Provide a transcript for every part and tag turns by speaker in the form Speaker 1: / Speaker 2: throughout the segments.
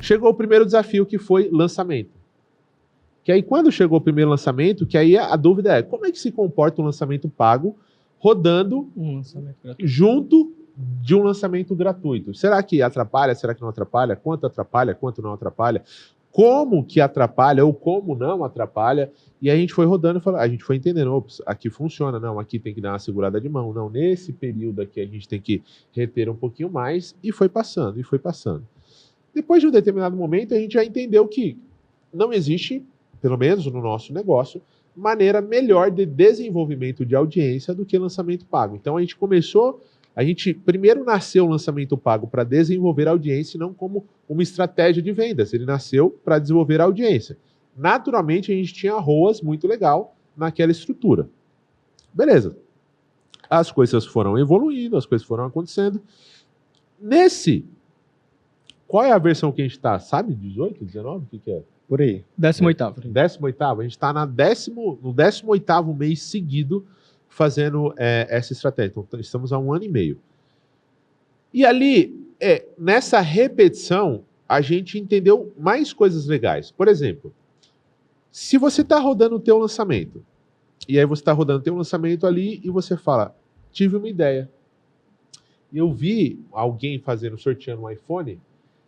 Speaker 1: Chegou o primeiro desafio, que foi lançamento. Que aí, quando chegou o primeiro lançamento, que aí a dúvida é, como é que se comporta um lançamento pago rodando junto de um lançamento gratuito? Será que atrapalha? Será que não atrapalha? Quanto atrapalha? Quanto não atrapalha? Como que atrapalha ou como não atrapalha? E a gente foi rodando, a gente foi entendendo, ops, aqui funciona, não, aqui tem que dar uma segurada de mão, não, nesse período aqui a gente tem que reter um pouquinho mais, e foi passando, e foi passando. Depois de um determinado momento, a gente já entendeu que não existe, pelo menos no nosso negócio, maneira melhor de desenvolvimento de audiência do que lançamento pago. Então a gente primeiro nasceu o lançamento pago para desenvolver audiência e não como uma estratégia de vendas. Ele nasceu para desenvolver audiência. Naturalmente, a gente tinha ROAS muito legal naquela estrutura. Beleza. As coisas foram evoluindo, as coisas foram acontecendo. Qual é a versão que a gente está? Sabe? 18, 19? O que é?
Speaker 2: Por aí.
Speaker 3: 18º.
Speaker 1: 18º. A gente está no 18º mês seguido fazendo essa estratégia. Então, estamos há 1 ano e meio. E ali, nessa repetição, a gente entendeu mais coisas legais. Por exemplo, se você está rodando o teu lançamento, e aí você está rodando o teu lançamento ali e você fala, tive uma ideia. Eu vi alguém sorteando um iPhone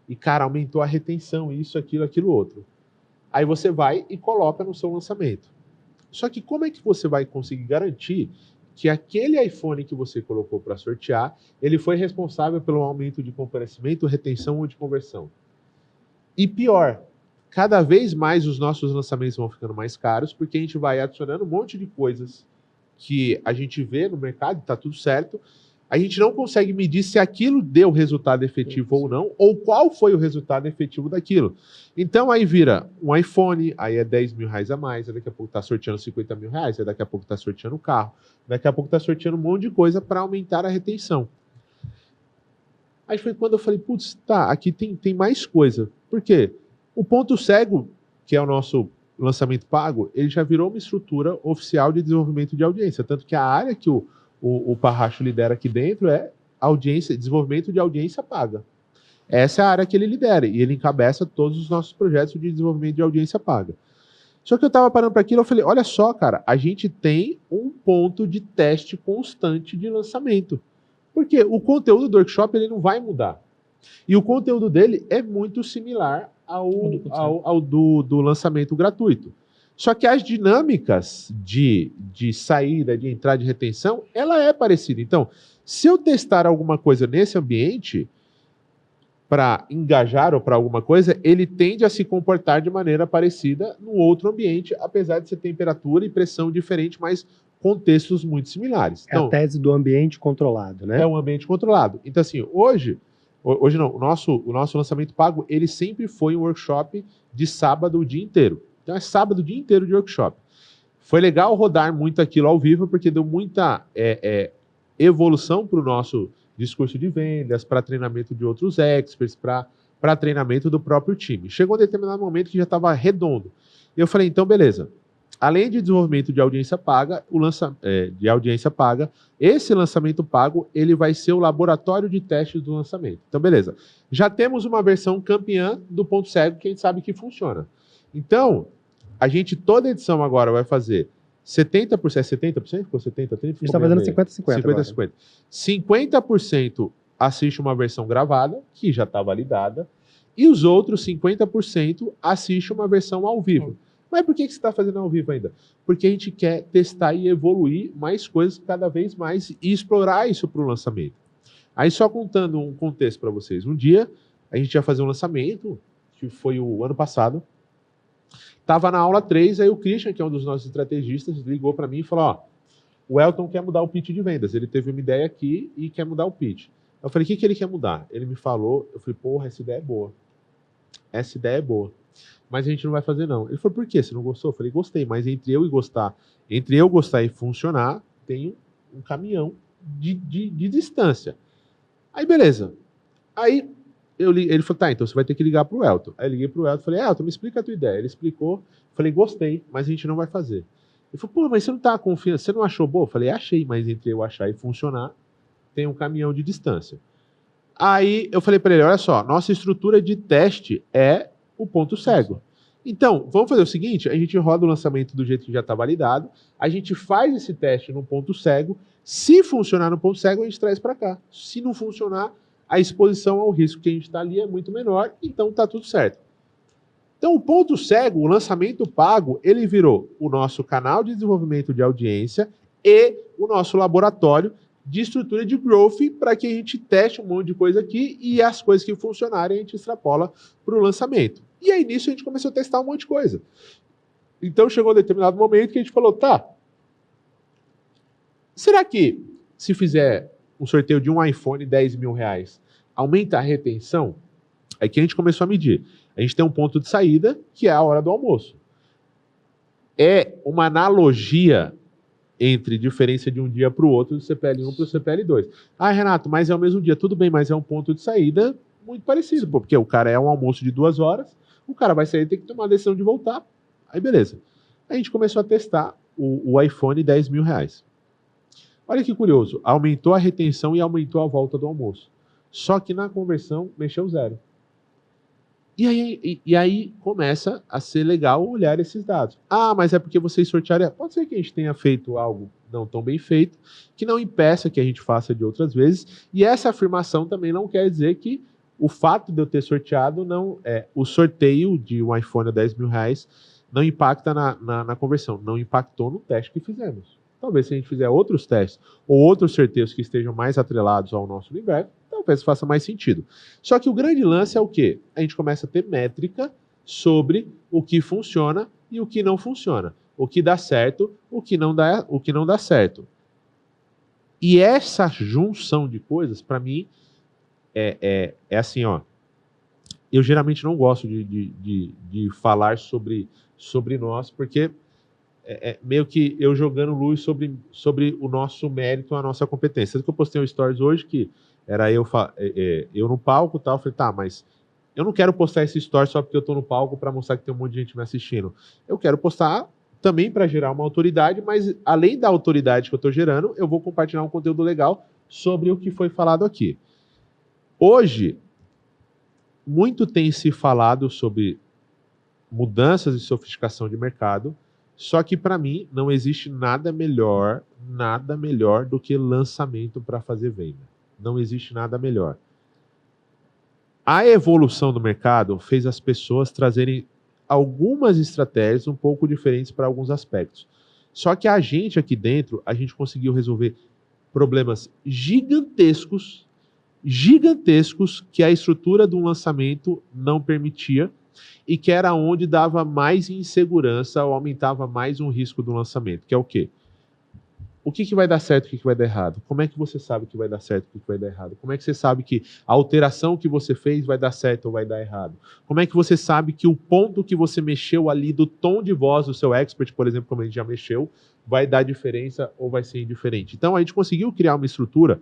Speaker 1: e, cara, aumentou a retenção, isso, aquilo, outro. Aí você vai e coloca no seu lançamento. Só que como é que você vai conseguir garantir que aquele iPhone que você colocou para sortear, ele foi responsável pelo aumento de comparecimento, retenção ou de conversão? E pior, cada vez mais os nossos lançamentos vão ficando mais caros, porque a gente vai adicionando um monte de coisas que a gente vê no mercado, está tudo certo. A gente não consegue medir se aquilo deu resultado efetivo ou não, ou qual foi o resultado efetivo daquilo. Então aí vira um iPhone, aí é 10 mil reais a mais, aí daqui a pouco está sorteando 50 mil reais, aí daqui a pouco está sorteando um carro, daqui a pouco está sorteando um monte de coisa para aumentar a retenção. Aí foi quando eu falei, putz, tá, aqui tem mais coisa. Por quê? O ponto cego, que é o nosso lançamento pago, ele já virou uma estrutura oficial de desenvolvimento de audiência, tanto que a área que o Parracho lidera aqui dentro é desenvolvimento de audiência paga. Essa é a área que ele lidera e ele encabeça todos os nossos projetos de desenvolvimento de audiência paga. Só que eu estava parando para aquilo e eu falei, olha só, cara, a gente tem um ponto de teste constante de lançamento. Porque o conteúdo do workshop ele não vai mudar. E o conteúdo dele é muito similar ao do lançamento gratuito. Só que as dinâmicas de saída, de entrada, de retenção, ela é parecida. Então, se eu testar alguma coisa nesse ambiente, para engajar ou para alguma coisa, ele tende a se comportar de maneira parecida no outro ambiente, apesar de ser temperatura e pressão diferente, mas contextos muito similares.
Speaker 2: Então, é a tese do ambiente controlado, né?
Speaker 1: É um ambiente controlado. Então, assim, hoje não, o nosso lançamento pago, ele sempre foi um workshop de sábado o dia inteiro. Então é sábado o dia inteiro de workshop. Foi legal rodar muito aquilo ao vivo, porque deu muita evolução para o nosso discurso de vendas, para treinamento de outros experts, para treinamento do próprio time. Chegou um determinado momento que já estava redondo. Eu falei, então beleza. Além de desenvolvimento de audiência paga, esse lançamento pago ele vai ser o laboratório de testes do lançamento. Então, beleza. Já temos uma versão campeã do ponto cego que a gente sabe que funciona. Então, a gente toda edição agora vai fazer 70%, 70%? Ficou 70%? 30%?
Speaker 2: A gente está fazendo 50-50.
Speaker 1: 50% assiste uma versão gravada, que já está validada, e os outros 50% assiste uma versão ao vivo. Mas por que você está fazendo ao vivo ainda? Porque a gente quer testar e evoluir mais coisas cada vez mais e explorar isso para o lançamento. Aí só contando um contexto para vocês. Um dia, a gente ia fazer um lançamento, que foi o ano passado. Estava na aula 3, aí o Christian, que é um dos nossos estrategistas, ligou para mim e falou, ó, o Elton quer mudar o pitch de vendas. Ele teve uma ideia aqui e quer mudar o pitch. Eu falei, o que ele quer mudar? Ele me falou, eu falei, porra, essa ideia é boa. Essa ideia é boa. Mas a gente não vai fazer, não. Ele falou, por quê? Você não gostou? Eu falei, gostei, mas entre eu gostar e funcionar, tem um caminhão de distância. Aí, beleza. Aí, ele falou, tá, então você vai ter que ligar pro Elton. Aí eu liguei pro Elton e falei, Elton, me explica a tua ideia. Ele explicou, falei, gostei, mas a gente não vai fazer. Ele falou, pô, mas você não tá confiando, você não achou boa? Eu falei, achei, mas entre eu achar e funcionar, tem um caminhão de distância. Aí eu falei para ele, olha só, nossa estrutura de teste é o ponto cego. Então, vamos fazer o seguinte, a gente roda o lançamento do jeito que já está validado, a gente faz esse teste no ponto cego, se funcionar no ponto cego, a gente traz para cá. Se não funcionar, a exposição ao risco que a gente está ali é muito menor, então está tudo certo. Então, o ponto cego, o lançamento pago, ele virou o nosso canal de desenvolvimento de audiência e o nosso laboratório de estrutura de growth para que a gente teste um monte de coisa aqui e as coisas que funcionarem a gente extrapola para o lançamento. E aí, nisso, a gente começou a testar um monte de coisa. Então, chegou um determinado momento que a gente falou, tá, será que se fizer um sorteio de um iPhone 10 mil reais, aumenta a retenção? Aí que a gente começou a medir. A gente tem um ponto de saída, que é a hora do almoço. É uma analogia entre diferença de um dia para o outro, do CPL1 para o CPL2. Ah, Renato, mas é o mesmo dia. Tudo bem, mas é um ponto de saída muito parecido, porque o cara é um almoço de 2 horas, o cara vai sair e tem que tomar a decisão de voltar. Aí beleza. A gente começou a testar o iPhone 10 mil reais. Olha que curioso, aumentou a retenção e aumentou a volta do almoço. Só que na conversão mexeu zero. E aí começa a ser legal olhar esses dados. Ah, mas é porque vocês sortearam. Pode ser que a gente tenha feito algo não tão bem feito, que não impeça que a gente faça de outras vezes. E essa afirmação também não quer dizer que o fato de eu ter sorteado não o sorteio de um iPhone a 10 mil reais não impacta na conversão. Não impactou no teste que fizemos. Talvez se a gente fizer outros testes ou outros sorteios que estejam mais atrelados ao nosso universo, talvez faça mais sentido. Só que o grande lance é o quê? A gente começa a ter métrica sobre o que funciona e o que não funciona. O que dá certo, o que não dá certo. E essa junção de coisas, para mim, é assim, ó. Eu geralmente não gosto de falar sobre nós, porque meio que eu jogando luz sobre o nosso mérito, a nossa competência. Tanto que eu postei um stories hoje que era eu no palco e tal. Eu falei, tá, mas eu não quero postar esse story só porque eu tô no palco para mostrar que tem um monte de gente me assistindo. Eu quero postar também para gerar uma autoridade, mas além da autoridade que eu tô gerando, eu vou compartilhar um conteúdo legal sobre o que foi falado aqui. Hoje, muito tem se falado sobre mudanças e sofisticação de mercado, só que para mim não existe nada melhor do que lançamento para fazer venda. Não existe nada melhor. A evolução do mercado fez as pessoas trazerem algumas estratégias um pouco diferentes para alguns aspectos. Só que a gente aqui dentro, a gente conseguiu resolver problemas gigantescos que a estrutura do lançamento não permitia e que era onde dava mais insegurança ou aumentava mais um risco do lançamento, que é o quê? O que vai dar certo e o que vai dar errado? Como é que você sabe que vai dar certo e o que vai dar errado? Como é que você sabe que a alteração que você fez vai dar certo ou vai dar errado? Como é que você sabe que o ponto que você mexeu ali do tom de voz do seu expert, por exemplo, como a gente já mexeu, vai dar diferença ou vai ser indiferente? Então a gente conseguiu criar uma estrutura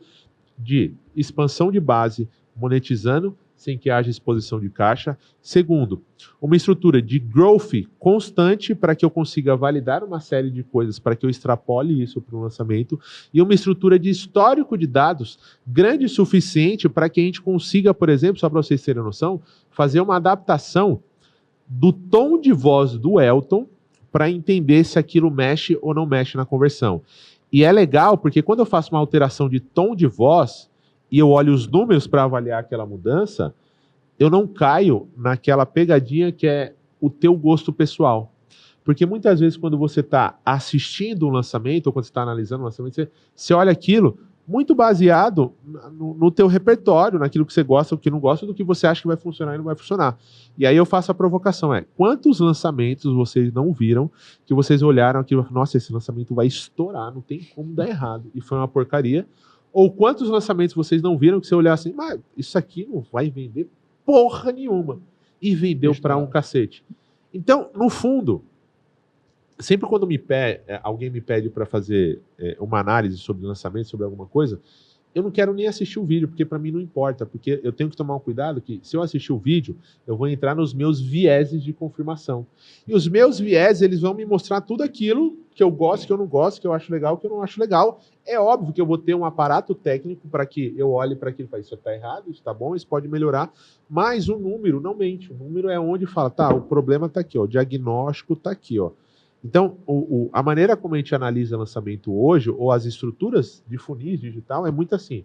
Speaker 1: de expansão de base, monetizando sem que haja exposição de caixa. Segundo, uma estrutura de growth constante para que eu consiga validar uma série de coisas, para que eu extrapole isso para o lançamento. E uma estrutura de histórico de dados grande o suficiente para que a gente consiga, por exemplo, só para vocês terem noção, fazer uma adaptação do tom de voz do Elton para entender se aquilo mexe ou não mexe na conversão. E é legal porque quando eu faço uma alteração de tom de voz e eu olho os números para avaliar aquela mudança, eu não caio naquela pegadinha que é o teu gosto pessoal. Porque muitas vezes quando você está assistindo um lançamento ou quando você está analisando um lançamento, você olha aquilo muito baseado no teu repertório, naquilo que você gosta, o que não gosta, do que você acha que vai funcionar e não vai funcionar. E aí eu faço a provocação, quantos lançamentos vocês não viram, que vocês olharam aquilo e falaram, nossa, esse lançamento vai estourar, não tem como dar errado, e foi uma porcaria. Ou quantos lançamentos vocês não viram que você olhar assim, mas isso aqui não vai vender porra nenhuma, e vendeu para um cacete. Então, no fundo, sempre quando alguém me pede para fazer uma análise sobre lançamento, sobre alguma coisa, eu não quero nem assistir o vídeo, porque para mim não importa, porque eu tenho que tomar um cuidado que, se eu assistir o vídeo, eu vou entrar nos meus vieses de confirmação. E os meus vieses, eles vão me mostrar tudo aquilo que eu gosto, que eu não gosto, que eu acho legal, que eu não acho legal. É óbvio que eu vou ter um aparato técnico para que eu olhe para aquilo e fale, isso está errado, isso está bom, isso pode melhorar, mas o número não mente. O número é onde fala, tá, o problema está aqui, ó, o diagnóstico está aqui, ó. Então, a maneira como a gente analisa lançamento hoje, ou as estruturas de funis digital, é muito assim.